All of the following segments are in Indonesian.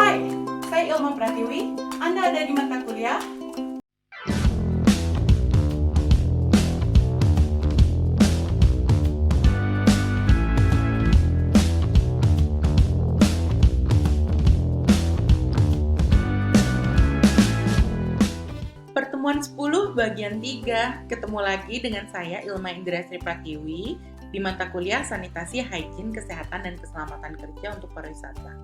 Hai, saya Ilma Pratiwi. Anda ada di mata kuliah Pertemuan 10 bagian 3. Ketemu lagi dengan saya Ilma Indrasri Pratiwi di mata kuliah Sanitasi, Hygiene, Kesehatan, dan Keselamatan Kerja untuk Pariwisata.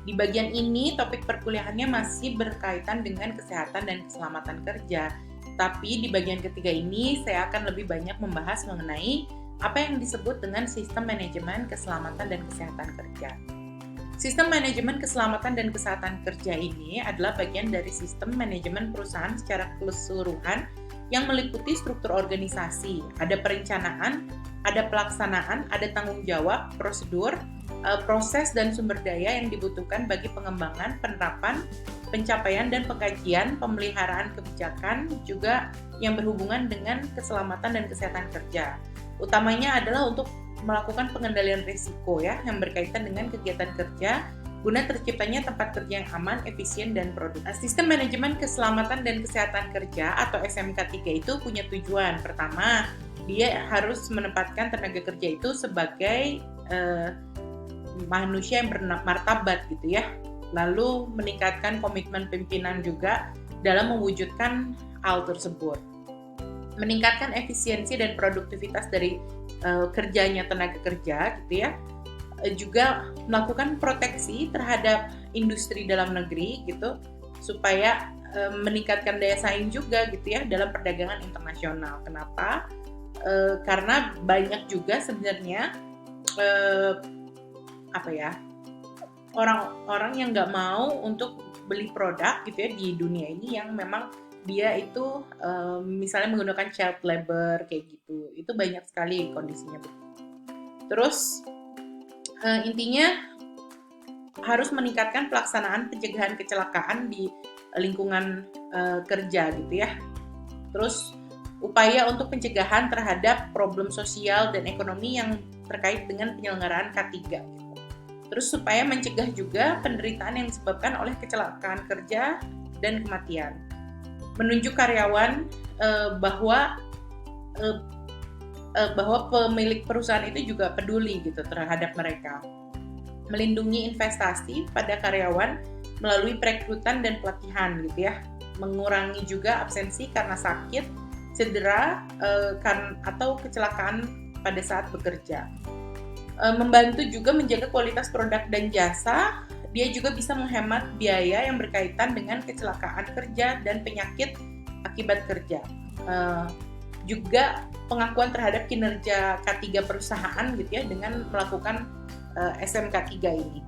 Di bagian ini, topik perkuliahannya masih berkaitan dengan kesehatan dan keselamatan kerja. Tapi di bagian ketiga ini, saya akan lebih banyak membahas mengenai apa yang disebut dengan sistem manajemen keselamatan dan kesehatan kerja. Sistem manajemen keselamatan dan kesehatan kerja ini adalah bagian dari sistem manajemen perusahaan secara keseluruhan yang meliputi struktur organisasi. Ada perencanaan, ada pelaksanaan, ada tanggung jawab, prosedur, proses dan sumber daya yang dibutuhkan bagi pengembangan, penerapan, pencapaian dan pengkajian, pemeliharaan kebijakan, juga yang berhubungan dengan keselamatan dan kesehatan kerja. Utamanya adalah untuk melakukan pengendalian risiko yang berkaitan dengan kegiatan kerja guna terciptanya tempat kerja yang aman, efisien, dan produktif. Sistem manajemen keselamatan dan kesehatan kerja atau SMK 3 itu punya tujuan. Pertama, dia harus menempatkan tenaga kerja itu sebagai manusia yang bermartabat gitu ya. Lalu meningkatkan komitmen pimpinan juga dalam mewujudkan hal tersebut. Meningkatkan efisiensi dan produktivitas dari kerjanya tenaga kerja gitu ya. Juga melakukan proteksi terhadap industri dalam negeri gitu supaya meningkatkan daya saing juga gitu ya dalam perdagangan internasional. Kenapa? Karena banyak juga sebenarnya orang-orang yang nggak mau untuk beli produk gitu ya di dunia ini yang memang dia itu misalnya menggunakan child labor kayak gitu. Itu banyak sekali kondisinya. Terus intinya harus meningkatkan pelaksanaan pencegahan kecelakaan di lingkungan kerja gitu ya. Terus upaya untuk pencegahan terhadap problem sosial dan ekonomi yang terkait dengan penyelenggaraan K3 gitu. Terus supaya mencegah juga penderitaan yang disebabkan oleh kecelakaan kerja dan kematian. Menunjuk karyawan bahwa pemilik perusahaan itu juga peduli gitu terhadap mereka. Melindungi investasi pada karyawan melalui perekrutan dan pelatihan gitu ya. Mengurangi juga absensi karena sakit, cedera atau kecelakaan pada saat bekerja. Membantu juga menjaga kualitas produk dan jasa. Dia juga bisa menghemat biaya yang berkaitan dengan kecelakaan kerja dan penyakit akibat kerja. Juga pengakuan terhadap kinerja K3 perusahaan gitu ya dengan melakukan SMK 3 ini.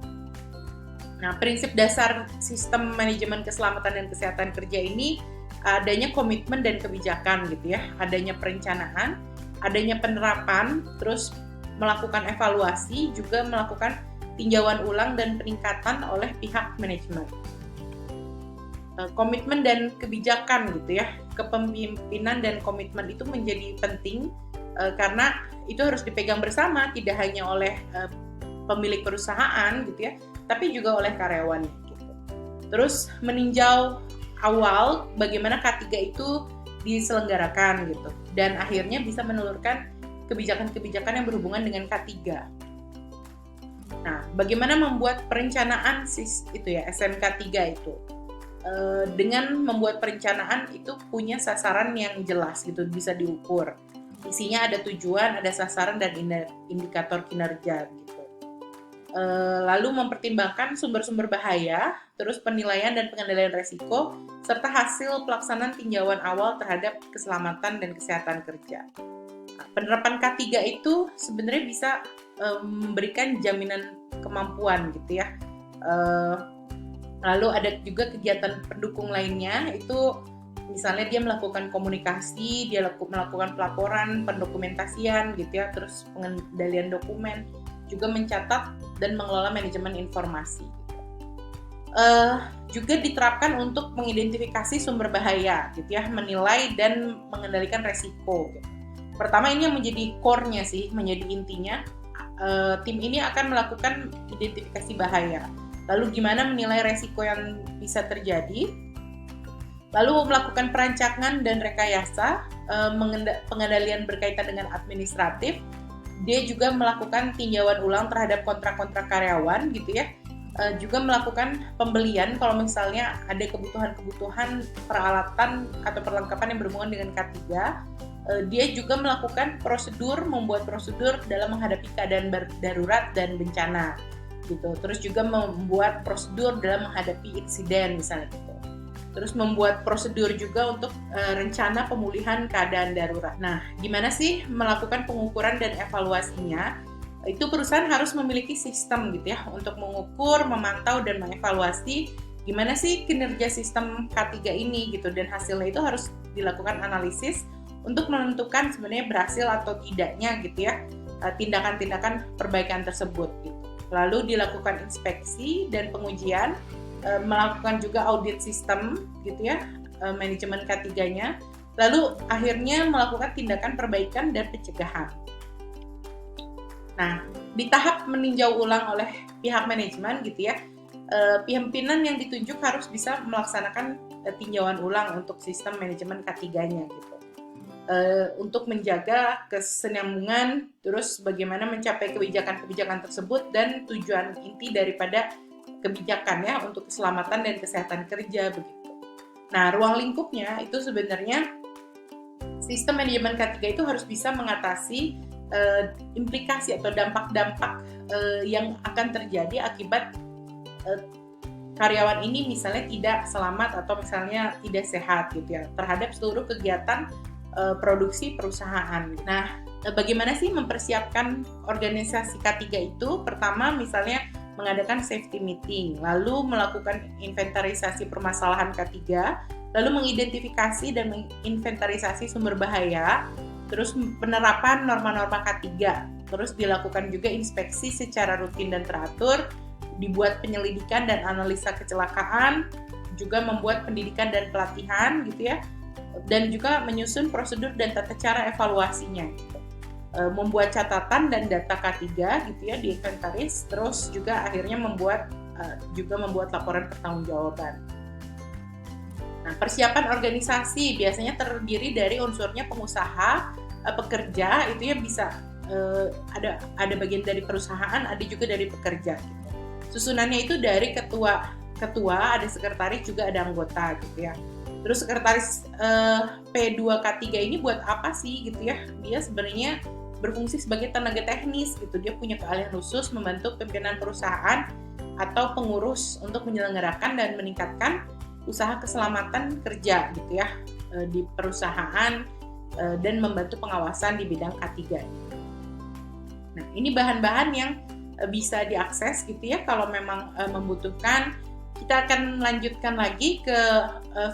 Nah, prinsip dasar sistem manajemen keselamatan dan kesehatan kerja ini adanya komitmen dan kebijakan gitu ya, adanya perencanaan, adanya penerapan, terus melakukan evaluasi, juga melakukan tinjauan ulang dan peningkatan oleh pihak manajemen. Komitmen dan kebijakan gitu ya, kepemimpinan dan komitmen itu menjadi penting karena itu harus dipegang bersama, tidak hanya oleh pemilik perusahaan gitu ya, tapi juga oleh karyawan gitu. Terus meninjau awal bagaimana K3 itu diselenggarakan gitu, dan akhirnya bisa menelurkan kebijakan-kebijakan yang berhubungan dengan K3. Nah, bagaimana membuat perencanaan SMK 3 itu? Dengan membuat perencanaan itu punya sasaran yang jelas gitu, bisa diukur. Isinya ada tujuan, ada sasaran dan indikator kinerja gitu. Lalu mempertimbangkan sumber-sumber bahaya, terus penilaian dan pengendalian resiko, serta hasil pelaksanaan tinjauan awal terhadap keselamatan dan kesehatan kerja. Nah, penerapan K3 itu sebenarnya bisa memberikan jaminan kemampuan gitu ya. Lalu ada juga kegiatan pendukung lainnya, itu misalnya dia melakukan komunikasi, dia melakukan pelaporan, pendokumentasian gitu ya, terus pengendalian dokumen, juga mencatat dan mengelola manajemen informasi. Juga diterapkan untuk mengidentifikasi sumber bahaya gitu ya, menilai dan mengendalikan resiko gitu. Pertama, ini yang menjadi core-nya sih, menjadi intinya. Tim ini akan melakukan identifikasi bahaya. Lalu gimana menilai resiko yang bisa terjadi? Lalu melakukan perancangan dan rekayasa, pengendalian berkaitan dengan administratif. Dia juga melakukan tinjauan ulang terhadap kontrak-kontrak karyawan gitu ya. Juga melakukan pembelian kalau misalnya ada kebutuhan-kebutuhan peralatan atau perlengkapan yang berhubungan dengan K3. Dia juga melakukan membuat prosedur dalam menghadapi keadaan darurat dan bencana gitu. Terus juga membuat prosedur dalam menghadapi insiden misalnya gitu. Terus membuat prosedur juga untuk rencana pemulihan keadaan darurat. Nah, gimana sih melakukan pengukuran dan evaluasinya? Itu perusahaan harus memiliki sistem gitu ya untuk mengukur, memantau, dan mengevaluasi gimana sih kinerja sistem K3 ini gitu. Dan hasilnya itu harus dilakukan analisis untuk menentukan sebenarnya berhasil atau tidaknya gitu ya tindakan-tindakan perbaikan tersebut gitu. Lalu dilakukan inspeksi dan pengujian, melakukan juga audit sistem gitu ya, manajemen K3-nya, lalu akhirnya melakukan tindakan perbaikan dan pencegahan. Nah, di tahap meninjau ulang oleh pihak manajemen gitu ya, pimpinan yang ditunjuk harus bisa melaksanakan tinjauan ulang untuk sistem manajemen K3-nya gitu. Untuk menjaga kesinambungan, terus bagaimana mencapai kebijakan-kebijakan tersebut dan tujuan inti daripada kebijakan ya untuk keselamatan dan kesehatan kerja begitu. Nah, ruang lingkupnya itu sebenarnya sistem manajemen K3 itu harus bisa mengatasi implikasi atau dampak-dampak yang akan terjadi akibat karyawan ini misalnya tidak selamat atau misalnya tidak sehat gitu ya terhadap seluruh kegiatan produksi perusahaan. Nah, bagaimana sih mempersiapkan organisasi K3 itu? Pertama, misalnya mengadakan safety meeting, lalu melakukan inventarisasi permasalahan K3, lalu mengidentifikasi dan menginventarisasi sumber bahaya, terus penerapan norma-norma K3, terus dilakukan juga inspeksi secara rutin dan teratur, dibuat penyelidikan dan analisa kecelakaan, juga membuat pendidikan dan pelatihan gitu ya, dan juga menyusun prosedur dan tata cara evaluasinya gitu. Membuat catatan dan data K3 gitu ya di inventaris, terus juga akhirnya membuat laporan pertanggungjawaban. Nah, persiapan organisasi biasanya terdiri dari unsurnya pengusaha, pekerja itu ya bisa ada bagian dari perusahaan, ada juga dari pekerja gitu. Susunannya itu dari ketua, ada sekretaris, juga ada anggota gitu ya. Terus sekretaris P2K3 ini buat apa sih gitu ya? Dia sebenarnya berfungsi sebagai tenaga teknis gitu. Dia punya keahlian khusus membantu pimpinan perusahaan atau pengurus untuk menyelenggarakan dan meningkatkan usaha keselamatan kerja gitu ya di perusahaan dan membantu pengawasan di bidang K3. Nah, ini bahan-bahan yang bisa diakses gitu ya kalau memang membutuhkan. Kita akan lanjutkan lagi ke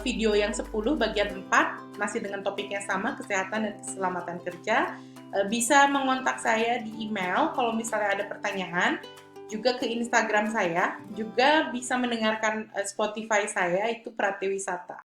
video yang 10 bagian 4 masih dengan topik yang sama, kesehatan dan keselamatan kerja. Bisa mengontak saya di email kalau misalnya ada pertanyaan, juga ke Instagram saya, juga bisa mendengarkan Spotify saya itu Pratiwisata.